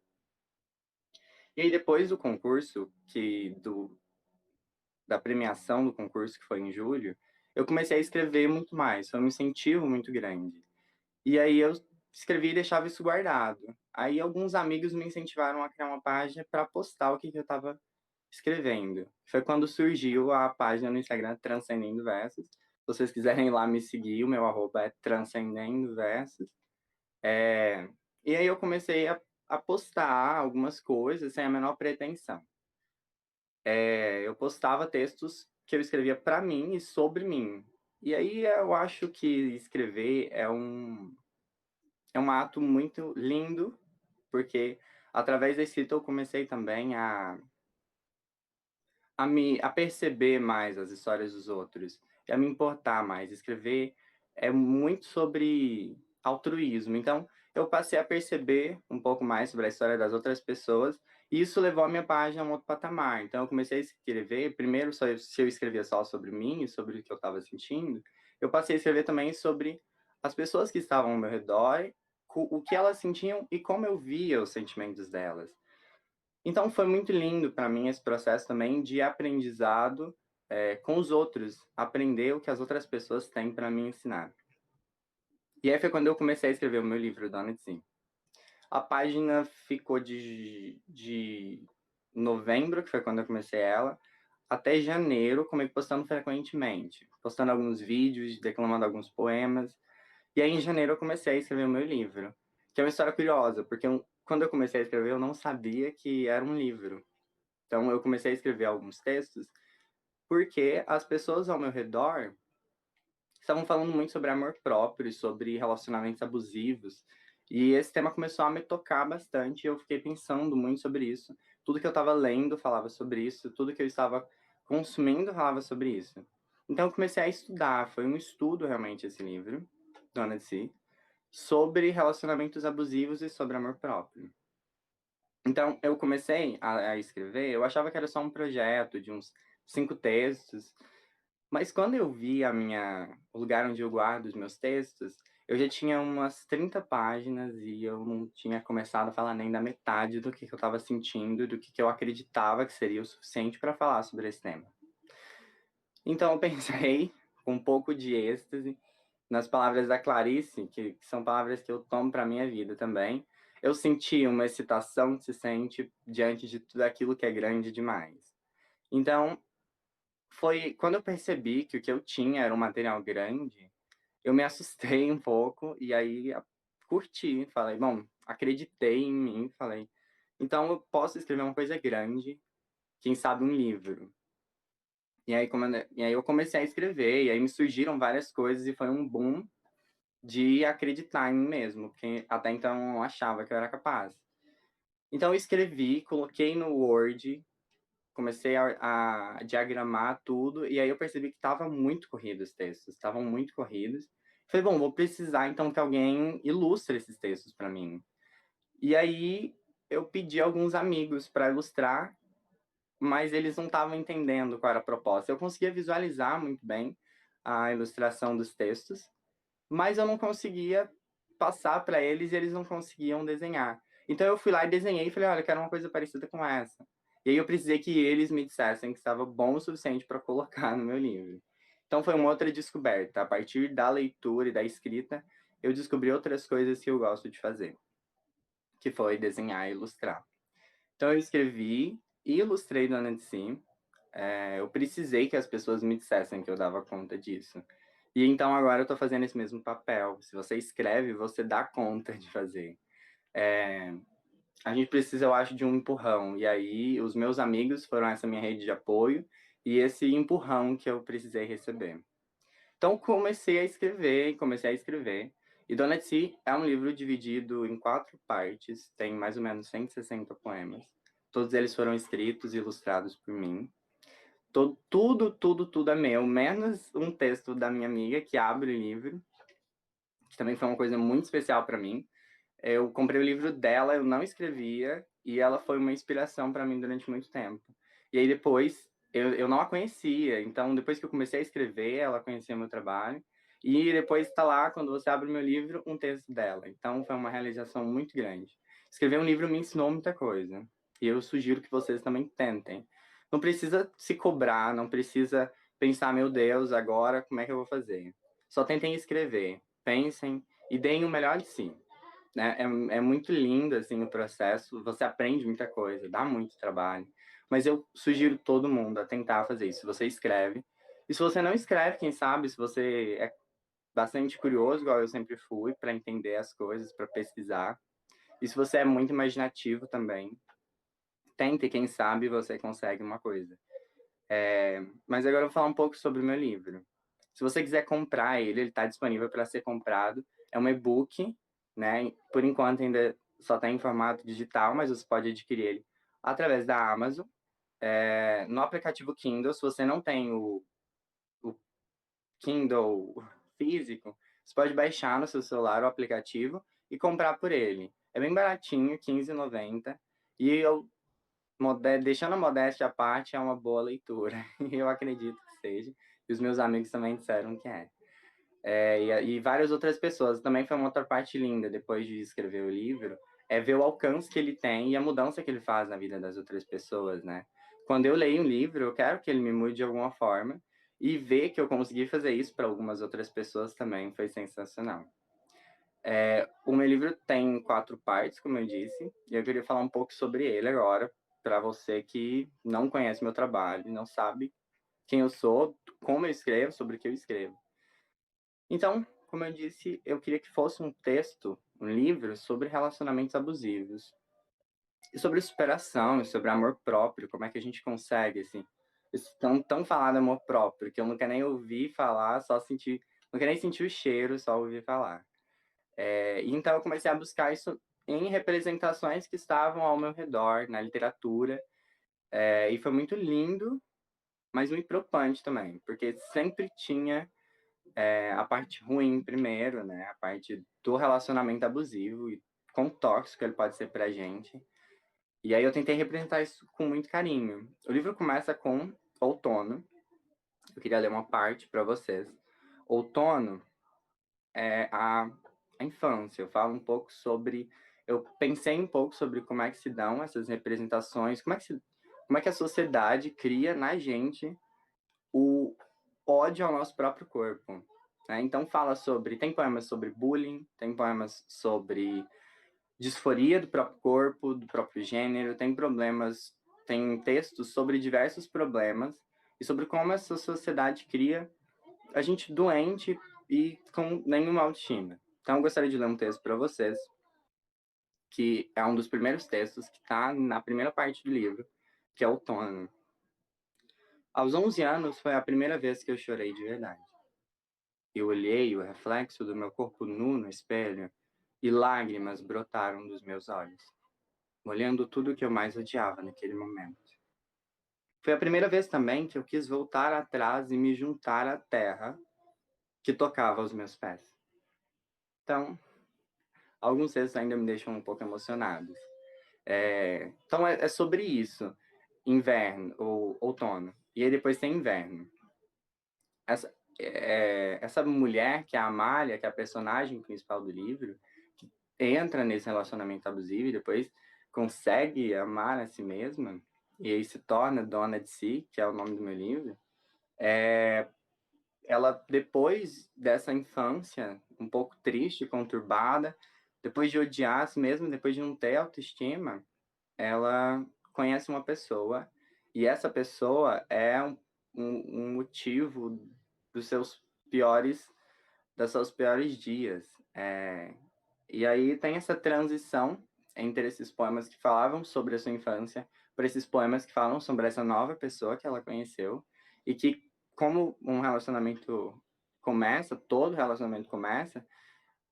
E aí depois do concurso, da premiação do concurso, que foi em julho, eu comecei a escrever muito mais, foi um incentivo muito grande. E aí eu escrevi e deixava isso guardado. Aí alguns amigos me incentivaram a criar uma página para postar o que eu estava escrevendo. Foi quando surgiu a página no Instagram Transcendendo Versos. Se vocês quiserem ir lá me seguir, o meu @ é Transcendendo Versos. E aí eu comecei a postar algumas coisas sem a menor pretensão. Eu postava textos que eu escrevia para mim e sobre mim. E aí eu acho que escrever é um ato muito lindo, porque através da escrita eu comecei também a perceber mais as histórias dos outros, e a me importar mais. Escrever é muito sobre altruísmo. Então, eu passei a perceber um pouco mais sobre a história das outras pessoas, e isso levou a minha página a um outro patamar. Então, eu comecei a escrever, primeiro, se eu escrevia só sobre mim e sobre o que eu estava sentindo, eu passei a escrever também sobre as pessoas que estavam ao meu redor, o que elas sentiam e como eu via os sentimentos delas. Então foi muito lindo para mim esse processo também de aprendizado com os outros, aprender o que as outras pessoas têm para me ensinar. E aí foi quando eu comecei a escrever o meu livro, Dona de Si. A página ficou de novembro, que foi quando eu comecei ela, até janeiro, comigo postando frequentemente, postando alguns vídeos, declamando alguns poemas. E aí em janeiro eu comecei a escrever o meu livro, que é uma história curiosa, porque quando eu comecei a escrever, eu não sabia que era um livro. Então, eu comecei a escrever alguns textos porque as pessoas ao meu redor estavam falando muito sobre amor próprio e sobre relacionamentos abusivos. E esse tema começou a me tocar bastante e eu fiquei pensando muito sobre isso. Tudo que eu estava lendo falava sobre isso, tudo que eu estava consumindo falava sobre isso. Então, eu comecei a estudar. Foi um estudo, realmente, esse livro, Dona de Si, sobre relacionamentos abusivos e sobre amor próprio. Então, eu comecei a escrever, eu achava que era só um projeto de uns 5 textos, mas quando eu vi o lugar onde eu guardo os meus textos, eu já tinha umas 30 páginas e eu não tinha começado a falar nem da metade do que eu estava sentindo, do que eu acreditava que seria o suficiente para falar sobre esse tema. Então, eu pensei, com um pouco de êxtase, nas palavras da Clarice, que são palavras que eu tomo para minha vida também. Eu senti uma excitação que se sente diante de tudo aquilo que é grande demais. Então, foi quando eu percebi que o que eu tinha era um material grande, eu me assustei um pouco e aí curti, falei, bom, acreditei em mim, falei, então eu posso escrever uma coisa grande, quem sabe um livro. E aí eu comecei a escrever, e aí me surgiram várias coisas e foi um boom de acreditar em mim mesmo, porque até então eu não achava que eu era capaz. Então eu escrevi, coloquei no Word, comecei a diagramar tudo, e aí eu percebi que estava muito corrido os textos, estavam muito corridos. Falei, bom, vou precisar então que alguém ilustre esses textos para mim. E aí eu pedi a alguns amigos para ilustrar, mas eles não estavam entendendo qual era a proposta. Eu conseguia visualizar muito bem a ilustração dos textos, mas eu não conseguia passar para eles e eles não conseguiam desenhar. Então eu fui lá e desenhei e falei, olha, eu quero uma coisa parecida com essa. E aí eu precisei que eles me dissessem que estava bom o suficiente para colocar no meu livro. Então foi uma outra descoberta. A partir da leitura e da escrita, eu descobri outras coisas que eu gosto de fazer, que foi desenhar e ilustrar. Então eu escrevi e ilustrei Dona de Si. Eu precisei que as pessoas me dissessem que eu dava conta disso. E então agora eu tô fazendo esse mesmo papel. Se você escreve, você dá conta de fazer. A gente precisa, eu acho, de um empurrão. E aí os meus amigos foram essa minha rede de apoio e esse empurrão que eu precisei receber. Então comecei a escrever, comecei a escrever. E Dona de Si é um livro dividido em 4 partes, tem mais ou menos 160 poemas. Todos eles foram escritos e ilustrados por mim. Tudo é meu, menos um texto da minha amiga que abre o livro, que também foi uma coisa muito especial para mim. Eu comprei o livro dela, eu não escrevia, e ela foi uma inspiração para mim durante muito tempo. E aí depois, eu não a conhecia, então depois que eu comecei a escrever, ela conhecia meu trabalho, e depois está lá, quando você abre o meu livro, um texto dela. Então foi uma realização muito grande. Escrever um livro me ensinou muita coisa, e eu sugiro que vocês também tentem. Não precisa se cobrar, não precisa pensar, meu Deus, agora como é que eu vou fazer? Só tentem escrever, pensem e deem o melhor de si, né? É muito lindo assim o processo, você aprende muita coisa, dá muito trabalho, mas eu sugiro todo mundo a tentar fazer isso. Você escreve, e se você não escreve, quem sabe, se você é bastante curioso, igual eu sempre fui, para entender as coisas, para pesquisar, e se você é muito imaginativo também, tente, quem sabe você consegue uma coisa. Mas agora eu vou falar um pouco sobre o meu livro. Se você quiser comprar ele está disponível para ser comprado. É um e-book, né? Por enquanto ainda só está em formato digital, mas você pode adquirir ele através da Amazon. No aplicativo Kindle, se você não tem o Kindle físico, você pode baixar no seu celular o aplicativo e comprar por ele. É bem baratinho, R$15,90. E eu, deixando a modéstia à parte, é uma boa leitura. Eu acredito que seja. E os meus amigos também disseram que é. E várias outras pessoas. Também foi uma outra parte linda, depois de escrever o livro, é ver o alcance que ele tem e a mudança que ele faz na vida das outras pessoas, né? Quando eu leio um livro, eu quero que ele me mude de alguma forma, e ver que eu consegui fazer isso para algumas outras pessoas também foi sensacional. O meu livro tem 4 partes, como eu disse, e eu queria falar um pouco sobre ele agora, para você que não conhece meu trabalho, não sabe quem eu sou, como eu escrevo, sobre o que eu escrevo. Então, como eu disse, eu queria que fosse um texto, um livro sobre relacionamentos abusivos. E sobre superação, e sobre amor próprio, como é que a gente consegue, assim, esse tão falado amor próprio, que eu não quero nem ouvir falar, só sentir, não quero nem sentir o cheiro, só ouvir falar. Então eu comecei a buscar isso em representações que estavam ao meu redor, na literatura, e foi muito lindo, mas muito preocupante também, porque sempre tinha a parte ruim primeiro, né? A parte do relacionamento abusivo e quão tóxico ele pode ser pra gente. E aí eu tentei representar isso com muito carinho. O livro começa com outono. Eu queria ler uma parte para vocês. Outono é a infância. Eu falo um pouco sobre... Eu pensei um pouco sobre como é que se dão essas representações, como é que a sociedade cria na gente o ódio ao nosso próprio corpo. Né? Então fala sobre... Tem poemas sobre bullying, tem poemas sobre disforia do próprio corpo, do próprio gênero, tem textos sobre diversos problemas e sobre como essa sociedade cria a gente doente e com nenhuma autoestima. Então eu gostaria de ler um texto para vocês, que é um dos primeiros textos que está na primeira parte do livro, que é Outono. Aos 11 anos foi a primeira vez que eu chorei de verdade. Eu olhei o reflexo do meu corpo nu no espelho e lágrimas brotaram dos meus olhos, molhando tudo que eu mais odiava naquele momento. Foi a primeira vez também que eu quis voltar atrás e me juntar à terra que tocava aos meus pés. Então, alguns textos ainda me deixam um pouco emocionados. Então, é sobre isso. Inverno, ou outono. E aí depois tem inverno. Essa mulher, que é a Amália, que é a personagem principal do livro, que entra nesse relacionamento abusivo e depois consegue amar a si mesma, e aí se torna dona de si, que é o nome do meu livro, ela, depois dessa infância um pouco triste, conturbada, depois de odiar a si mesma, depois de não ter autoestima, ela conhece uma pessoa, e essa pessoa é um motivo dos seus piores dias. E aí tem essa transição entre esses poemas que falavam sobre a sua infância para esses poemas que falam sobre essa nova pessoa que ela conheceu e que, como um relacionamento começa, todo relacionamento começa,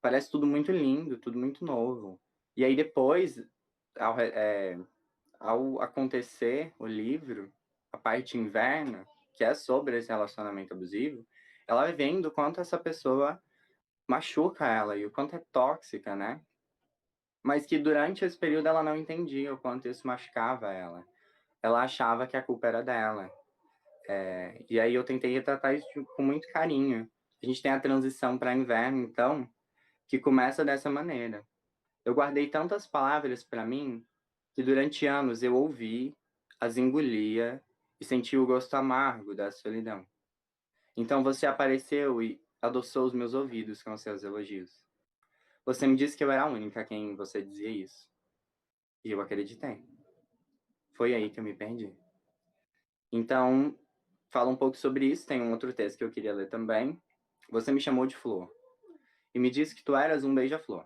parece tudo muito lindo, tudo muito novo. E aí depois, ao acontecer o livro, a parte inverno, que é sobre esse relacionamento abusivo, ela vai vendo o quanto essa pessoa machuca ela e o quanto é tóxica, né? Mas que durante esse período ela não entendia o quanto isso machucava ela. Ela achava que a culpa era dela. E aí eu tentei retratar isso com muito carinho. A gente tem a transição para inverno, então, que começa dessa maneira. Eu guardei tantas palavras para mim que durante anos eu ouvi, as engolia e senti o gosto amargo da solidão. Então você apareceu e adoçou os meus ouvidos com seus elogios. Você me disse que eu era a única a quem você dizia isso. E eu acreditei. Foi aí que eu me perdi. Então, fala um pouco sobre isso. Tem um outro texto que eu queria ler também. Você me chamou de flor e me disse que tu eras um beija-flor.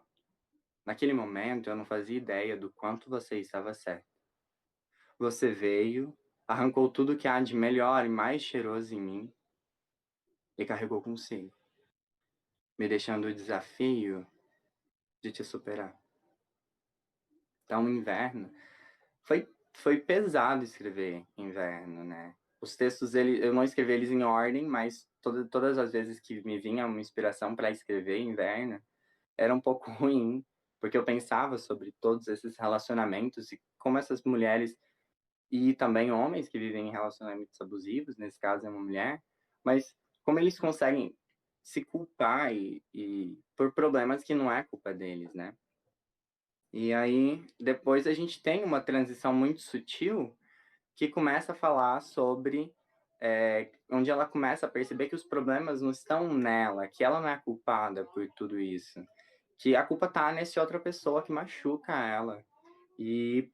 Naquele momento, eu não fazia ideia do quanto você estava certo. Você veio, arrancou tudo que há de melhor e mais cheiroso em mim e carregou consigo, me deixando o desafio de te superar. Então, inverno foi pesado escrever inverno, né? Os textos, eu não escrevi eles em ordem, mas todas as vezes que me vinha uma inspiração para escrever inverno, era um pouco ruim, porque eu pensava sobre todos esses relacionamentos e como essas mulheres e também homens que vivem em relacionamentos abusivos, nesse caso é uma mulher, mas como eles conseguem se culpar e por problemas que não é culpa deles, né? E aí, depois a gente tem uma transição muito sutil que começa a falar sobre onde ela começa a perceber que os problemas não estão nela, que ela não é culpada por tudo isso, que a culpa tá nessa outra pessoa que machuca ela. E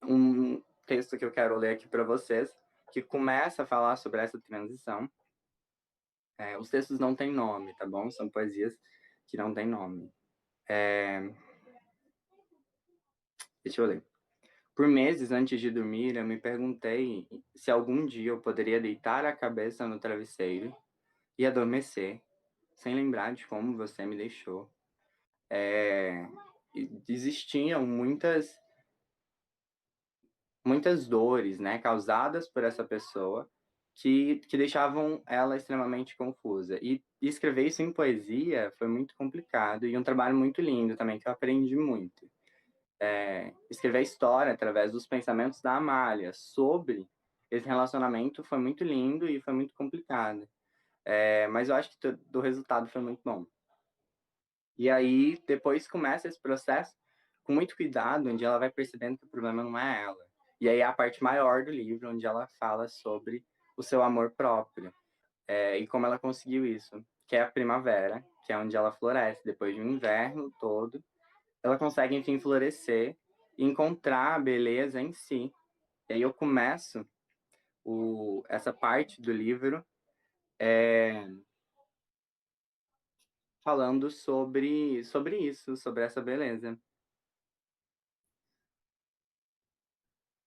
um texto que eu quero ler aqui para vocês, que começa a falar sobre essa transição. Os textos não têm nome, tá bom? São poesias que não têm nome. Deixa eu ler. Por meses antes de dormir, eu me perguntei se algum dia eu poderia deitar a cabeça no travesseiro e adormecer, sem lembrar de como você me deixou. Existiam muitas dores, né, causadas por essa pessoa que deixavam ela extremamente confusa. E escrever isso em poesia foi muito complicado e um trabalho muito lindo também, que eu aprendi muito. Escrever a história através dos pensamentos da Amália sobre esse relacionamento foi muito lindo e foi muito complicado. Mas eu acho que do resultado foi muito bom. E aí, depois começa esse processo com muito cuidado, onde ela vai percebendo que o problema não é ela. E aí é a parte maior do livro, onde ela fala sobre o seu amor próprio. E como ela conseguiu isso, que é a primavera, que é onde ela floresce, depois de um inverno todo. Ela consegue, enfim, florescer e encontrar a beleza em si. E aí eu começo essa parte do livro falando sobre isso, sobre essa beleza.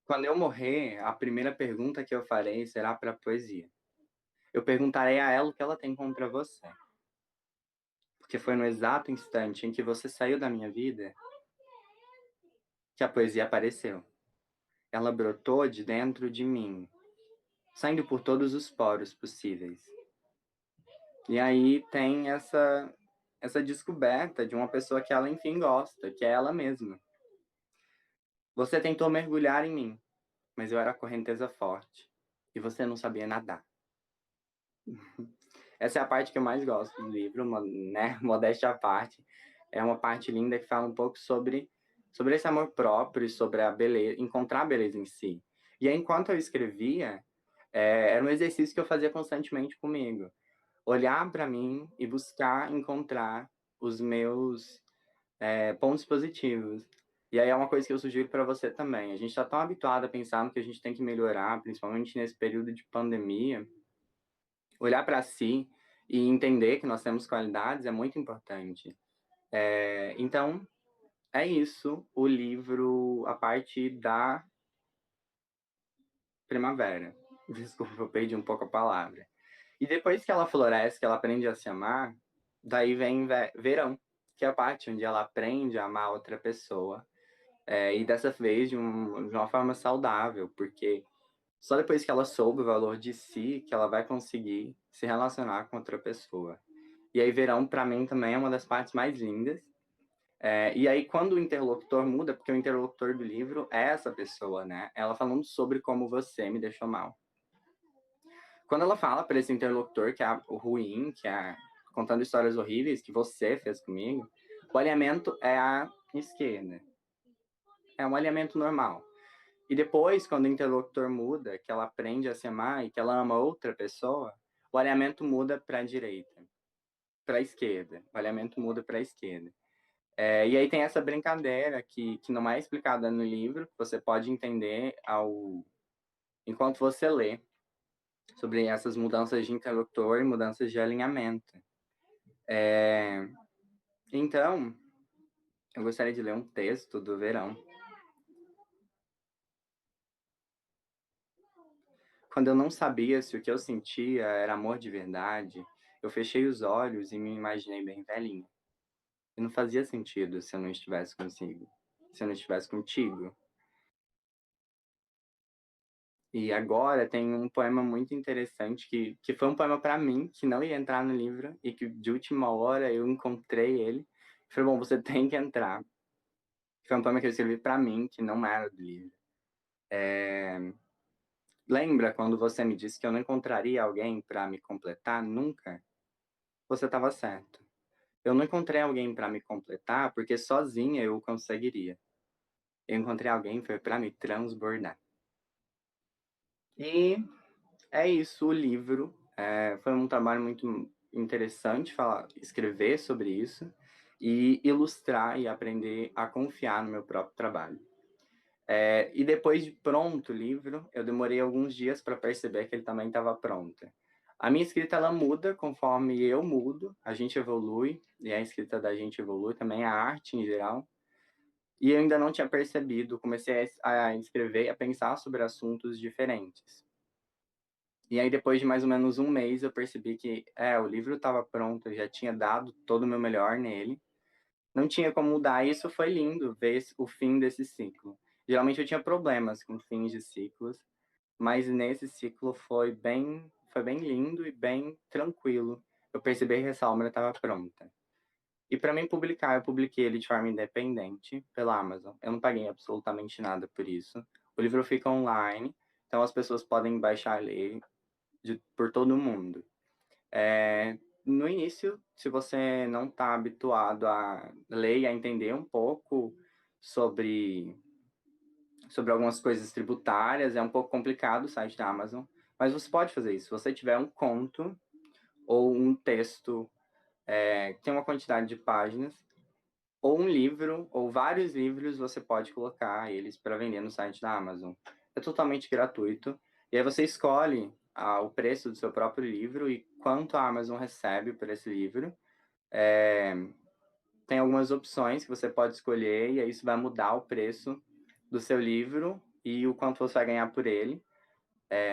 Quando eu morrer, a primeira pergunta que eu farei será para a poesia. Eu perguntarei a ela o que ela tem contra você. Porque foi no exato instante em que você saiu da minha vida que a poesia apareceu. Ela brotou de dentro de mim, saindo por todos os poros possíveis. E aí tem essa descoberta de uma pessoa que ela, enfim, gosta, que é ela mesma. Você tentou mergulhar em mim, mas eu era correnteza forte. E você não sabia nadar. Essa é a parte que eu mais gosto do livro, né? Modéstia à parte. É uma parte linda que fala um pouco sobre esse amor próprio e sobre a beleza, encontrar a beleza em si. E aí, enquanto eu escrevia, era um exercício que eu fazia constantemente comigo. Olhar para mim e buscar encontrar os meus pontos positivos. E aí é uma coisa que eu sugiro para você também. A gente está tão habituado a pensar no que a gente tem que melhorar, principalmente nesse período de pandemia. Olhar para si e entender que nós temos qualidades é muito importante. Então, é isso, o livro, a parte da primavera. Desculpa, eu perdi um pouco a palavra. E depois que ela floresce, que ela aprende a se amar, daí vem verão, que é a parte onde ela aprende a amar outra pessoa. E dessa vez de uma forma saudável, porque só depois que ela soube o valor de si, que ela vai conseguir se relacionar com outra pessoa. E aí verão, para mim, também é uma das partes mais lindas. E aí, quando o interlocutor muda, porque o interlocutor do livro é essa pessoa, né? Ela falando sobre como você me deixou mal. Quando ela fala para esse interlocutor, que é o ruim, que é contando histórias horríveis que você fez comigo, o alinhamento é a esquerda. É um alinhamento normal. E depois, quando o interlocutor muda, que ela aprende a se amar e que ela ama outra pessoa, o alinhamento muda para a direita, para a esquerda. O alinhamento muda para a esquerda. E aí tem essa brincadeira que não é explicada no livro, que você pode entender enquanto você lê sobre essas mudanças de interlocutor e mudanças de alinhamento. Então, eu gostaria de ler um texto do Verão. Quando eu não sabia se o que eu sentia era amor de verdade, eu fechei os olhos e me imaginei bem velhinha. E não fazia sentido se eu não estivesse consigo, se eu não estivesse contigo. E agora tem um poema muito interessante que foi um poema para mim, que não ia entrar no livro e que de última hora eu encontrei ele. Falei, bom, você tem que entrar. Foi um poema que eu escrevi para mim, que não era do livro. Lembra quando você me disse que eu não encontraria alguém para me completar nunca? Você estava certo. Eu não encontrei alguém para me completar porque sozinha eu conseguiria. Eu encontrei alguém foi para me transbordar. E é isso, o livro. Foi um trabalho muito interessante escrever sobre isso e ilustrar e aprender a confiar no meu próprio trabalho. E depois de pronto o livro, eu demorei alguns dias para perceber que ele também estava pronto. A minha escrita ela muda conforme eu mudo, a gente evolui, e a escrita da gente evolui também, a arte em geral. E eu ainda não tinha percebido, comecei a escrever, a pensar sobre assuntos diferentes. E aí, depois de mais ou menos um mês, eu percebi que o livro estava pronto, eu já tinha dado todo o meu melhor nele. Não tinha como mudar, e isso foi lindo, ver o fim desse ciclo. Geralmente eu tinha problemas com fins de ciclos, mas nesse ciclo foi bem lindo e bem tranquilo. Eu percebi que essa obra estava pronta. E para mim publicar, eu publiquei ele de forma independente pela Amazon. Eu não paguei absolutamente nada por isso. O livro fica online, então as pessoas podem baixar ele por todo mundo. No início, se você não está habituado a ler e a entender um pouco sobre algumas coisas tributárias, é um pouco complicado o site da Amazon, mas você pode fazer isso. Se você tiver um conto ou um texto que tem uma quantidade de páginas, ou um livro, ou vários livros, você pode colocar eles para vender no site da Amazon. É totalmente gratuito. E aí você escolhe o preço do seu próprio livro e quanto a Amazon recebe por esse livro. Tem algumas opções que você pode escolher, e aí isso vai mudar o preço do seu livro e o quanto você vai ganhar por ele.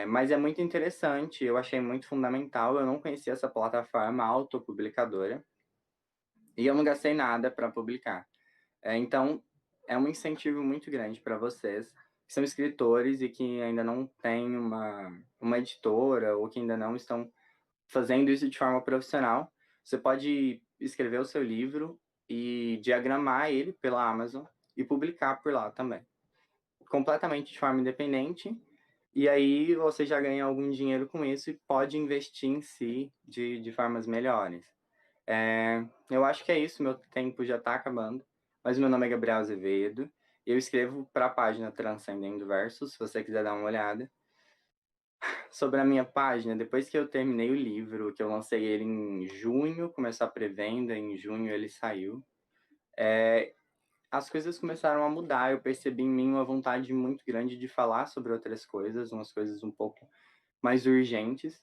Mas é muito interessante, eu achei muito fundamental. Eu não conhecia essa plataforma autopublicadora e eu não gastei nada para publicar. Então, é um incentivo muito grande para vocês que são escritores e que ainda não têm uma editora ou que ainda não estão fazendo isso de forma profissional. Você pode escrever o seu livro e diagramar ele pela Amazon e publicar por lá também. Completamente de forma independente. E aí você já ganha algum dinheiro com isso e pode investir em si de formas melhores. Eu acho que é isso, meu tempo já está acabando. Mas meu nome é Gabriel Azevedo. Eu escrevo para a página Transcendendo Versos, se você quiser dar uma olhada. Sobre a minha página, depois que eu terminei o livro, que eu lancei ele em junho, começou a pré-venda, em junho ele saiu, as coisas começaram a mudar. Eu percebi em mim uma vontade muito grande de falar sobre outras coisas, umas coisas um pouco mais urgentes.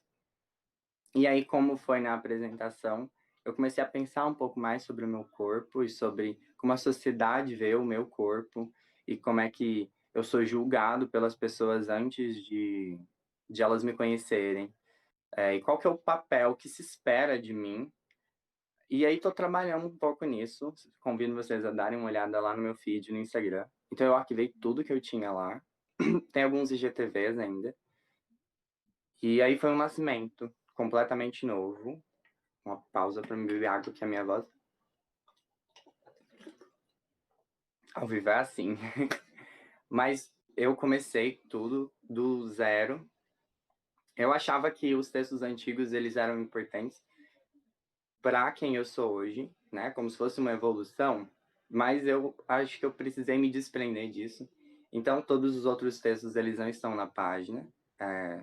E aí, como foi na apresentação, eu comecei a pensar um pouco mais sobre o meu corpo e sobre como a sociedade vê o meu corpo e como é que eu sou julgado pelas pessoas antes de elas me conhecerem. E qual que é o papel que se espera de mim. E aí estou trabalhando um pouco nisso. Convido vocês a darem uma olhada lá no meu feed no Instagram. Então eu arquivei tudo que eu tinha lá. Tem alguns IGTVs ainda. E aí foi um nascimento completamente novo. Uma pausa para me beber água, que a minha voz ao vivo é assim. Mas eu comecei tudo do zero. Eu achava que os textos antigos eles eram importantes para quem eu sou hoje, né? Como se fosse uma evolução. Mas eu acho que eu precisei me desprender disso. Então todos os outros textos eles não estão na página,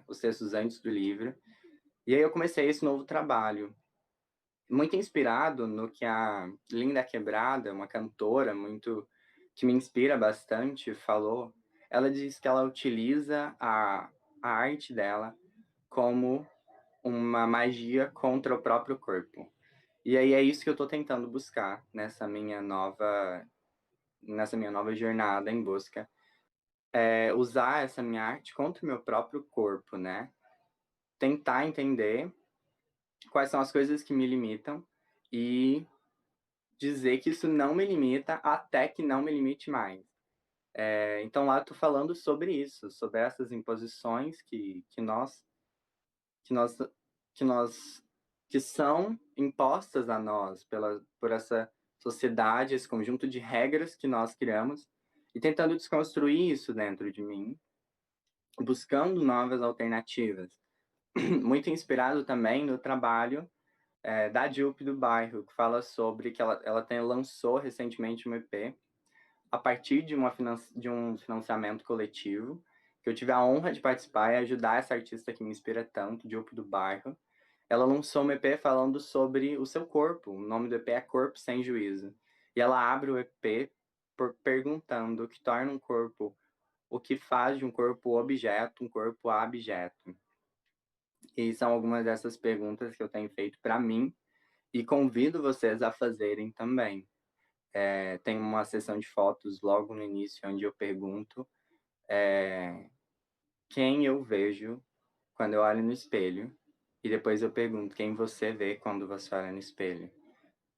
os textos antes do livro. E aí eu comecei esse novo trabalho, muito inspirado no que a Linda Quebrada, uma cantora muito que me inspira bastante, falou. Ela diz que ela utiliza a arte dela como uma magia contra o próprio corpo. E aí é isso que eu estou tentando buscar nessa minha nova jornada em busca. Usar essa minha arte contra o meu próprio corpo, né? Tentar entender quais são as coisas que me limitam e dizer que isso não me limita até que não me limite mais. Então lá eu tô falando sobre isso, sobre essas imposições que são impostas a nós por essa sociedade, esse conjunto de regras que nós criamos, e tentando desconstruir isso dentro de mim, buscando novas alternativas. Muito inspirado também no trabalho da Dilpe do Bairro, que fala sobre que ela lançou recentemente um EP a partir de um financiamento coletivo, que eu tive a honra de participar e ajudar essa artista que me inspira tanto, Dilpe do Bairro. Ela lançou um EP falando sobre o seu corpo. O nome do EP é Corpo Sem Juízo. E ela abre o EP perguntando o que torna um corpo, o que faz de um corpo objeto, um corpo abjeto. E são algumas dessas perguntas que eu tenho feito para mim e convido vocês a fazerem também. tem uma sessão de fotos logo no início, onde eu pergunto quem eu vejo quando eu olho no espelho, e depois eu pergunto quem você vê quando você olha no espelho.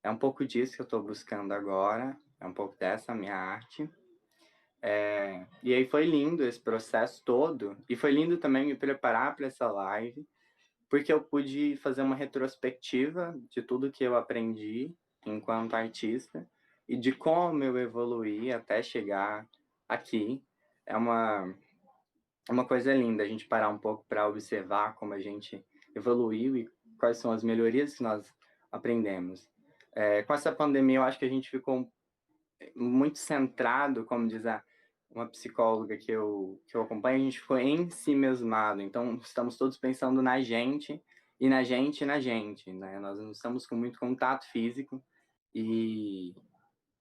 É um pouco disso que eu estou buscando agora, é um pouco dessa minha arte. E aí foi lindo esse processo todo, e foi lindo também me preparar para essa live, porque eu pude fazer uma retrospectiva de tudo que eu aprendi enquanto artista e de como eu evoluí até chegar aqui. É uma coisa linda a gente parar um pouco para observar como a gente evoluiu e quais são as melhorias que nós aprendemos. Com essa pandemia, eu acho que a gente ficou muito centrado, como diz uma psicóloga que eu acompanho, a gente ficou em si mesmado. Então, estamos todos pensando na gente, e na gente, e na gente, né? Nós não estamos com muito contato físico, e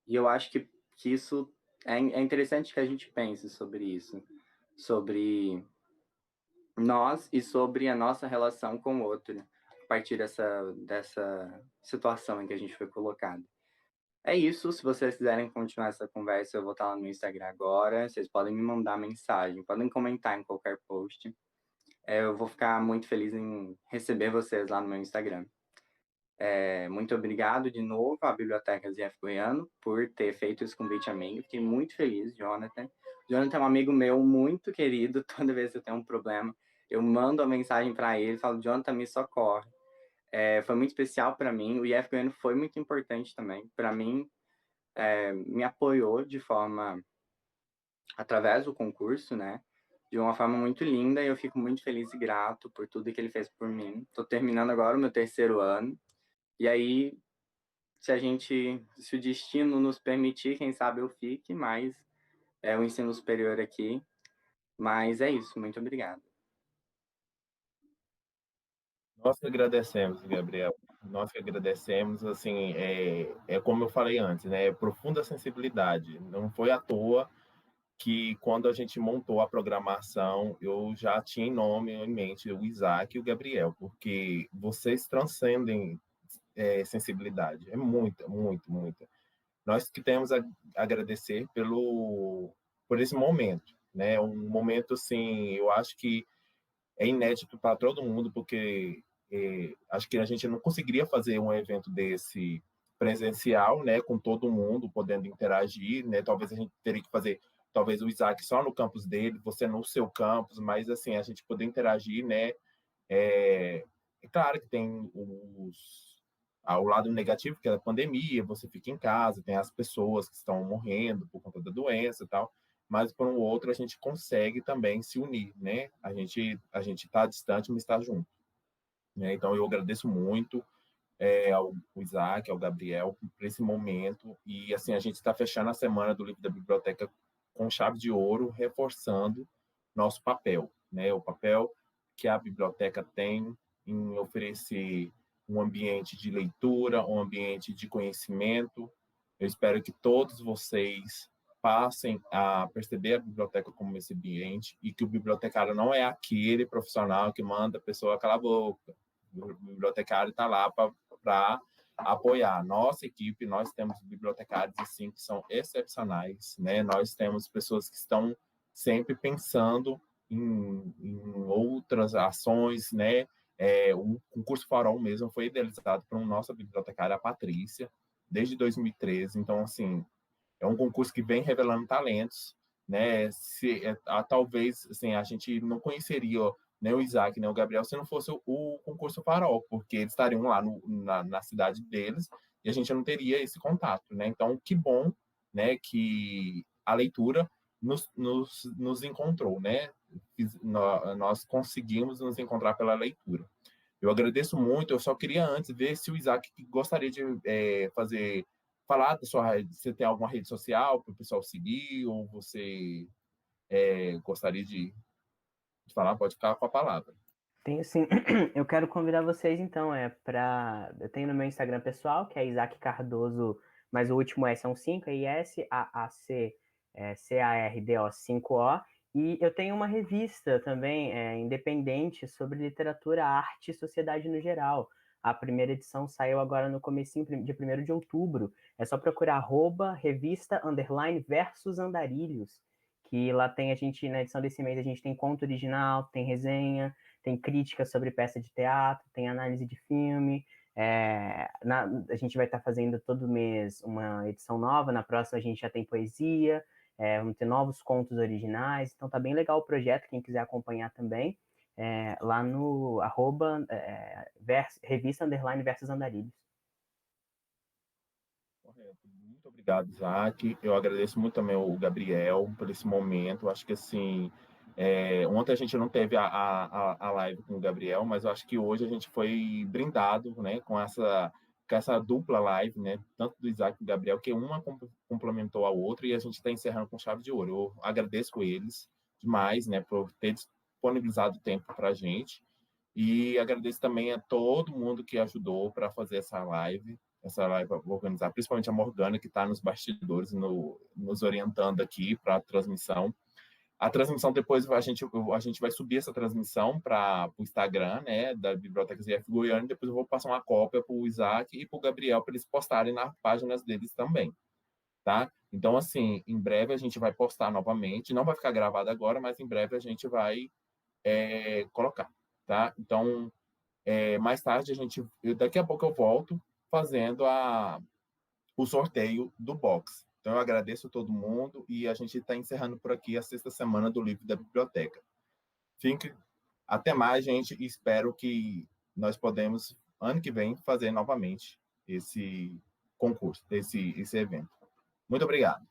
eu acho que isso é interessante que a gente pense sobre isso, sobre nós e sobre a nossa relação com o outro, a partir dessa situação em que a gente foi colocado. É isso, se vocês quiserem continuar essa conversa, eu vou estar lá no Instagram agora, vocês podem me mandar mensagem, podem comentar em qualquer post. Eu vou ficar muito feliz em receber vocês lá no meu Instagram. Muito obrigado de novo à Biblioteca ZF Goiano por ter feito esse convite a mim. Eu fiquei muito feliz, Jonathan. Jonathan é um amigo meu muito querido. Toda vez que eu tenho um problema, eu mando a mensagem para ele, falo, Jonathan, me socorre. Foi muito especial para mim. O IF Goiano foi muito importante também. Para mim, me apoiou de forma através do concurso, né? De uma forma muito linda, e eu fico muito feliz e grato por tudo que ele fez por mim. Estou terminando agora o meu 3º ano, e aí, se o destino nos permitir, quem sabe eu fique, mas é o ensino superior aqui. Mas é isso, muito obrigado. Nós que agradecemos, Gabriel. Nós que agradecemos, assim, como eu falei antes, né? É profunda sensibilidade. Não foi à toa que quando a gente montou a programação, eu já tinha em mente o Isaac e o Gabriel, porque vocês transcendem sensibilidade. É muita, muito, muita. Nós que temos a agradecer por esse momento, né? Um momento, assim, eu acho que é inédito para todo mundo, porque acho que a gente não conseguiria fazer um evento desse presencial, né, com todo mundo podendo interagir, né? Talvez a gente teria que fazer, talvez o Isaac só no campus dele, você no seu campus, mas assim a gente poder interagir, né? É claro que tem o lado negativo, que é a pandemia, você fica em casa, tem as pessoas que estão morrendo por conta da doença e tal, mas por um outro a gente consegue também se unir, né? A gente está distante, mas está junto, né? Então eu agradeço muito ao Isaac, ao Gabriel por esse momento, e assim a gente está fechando a semana do livro da biblioteca com chave de ouro, reforçando nosso papel, né? O papel que a biblioteca tem em oferecer um ambiente de leitura, um ambiente de conhecimento. Eu espero que todos vocês passem a perceber a biblioteca como esse ambiente e que o bibliotecário não é aquele profissional que manda a pessoa calar a boca. O bibliotecário está lá para apoiar. Nossa equipe, nós temos bibliotecários assim que são excepcionais, né? Nós temos pessoas que estão sempre pensando em outras ações, né? O concurso Farol mesmo foi idealizado por uma nossa bibliotecária, a Patrícia, desde 2013. Então, assim, é um concurso que vem revelando talentos, né? Talvez assim, a gente não conheceria nem o Isaac, nem o Gabriel se não fosse o concurso Farol, porque eles estariam lá na cidade deles e a gente não teria esse contato, né? Então, que bom, né, que a leitura nos encontrou, né? Nós conseguimos nos encontrar pela leitura. Eu agradeço muito. Eu só queria antes ver se o Isaac gostaria de falar da sua rede. Você tem alguma rede social para o pessoal seguir ou você gostaria de falar? Pode ficar com a palavra. Tenho sim. Eu quero convidar vocês, então, eu tenho no meu Instagram pessoal, que é Isaac Cardoso, mas o último S é um 5, é ISAAC, CARDO 5O, e eu tenho uma revista também, independente, sobre literatura, arte e sociedade no geral. A primeira edição saiu agora no comecinho, de 1º de outubro. É só procurar @revista_versus_andarilhos, que lá tem a gente, na edição desse mês, a gente tem conto original, tem resenha, tem crítica sobre peça de teatro, tem análise de filme. A gente vai estar fazendo todo mês uma edição nova, na próxima a gente já tem poesia, vamos ter novos contos originais, então tá bem legal o projeto, quem quiser acompanhar também, lá no @revista_versus_andarilhos. Correto. Muito obrigado, Isaac. Eu agradeço muito também o Gabriel por esse momento. Eu acho que, assim, ontem a gente não teve a live com o Gabriel, mas eu acho que hoje a gente foi brindado, né, com essa dupla live, né, tanto do Isaac e do Gabriel, que uma complementou a outra e a gente está encerrando com chave de ouro. Eu agradeço eles demais, né, por ter disponibilizado tempo para a gente e agradeço também a todo mundo que ajudou para fazer essa live organizar, principalmente a Morgana, que está nos bastidores, nos orientando aqui para a transmissão. A transmissão depois a gente vai subir essa transmissão para o Instagram, né, da Biblioteca ZF Goiânia, e depois eu vou passar uma cópia para o Isaac e para o Gabriel para eles postarem nas páginas deles também, tá? Então, assim, em breve a gente vai postar novamente, não vai ficar gravado agora, mas em breve a gente vai colocar, tá? Então, mais tarde daqui a pouco eu volto fazendo o sorteio do box. Então, eu agradeço a todo mundo e a gente está encerrando por aqui a 6ª semana do livro da biblioteca. Até mais, gente, e espero que nós podemos, ano que vem, fazer novamente esse concurso, esse evento. Muito obrigado.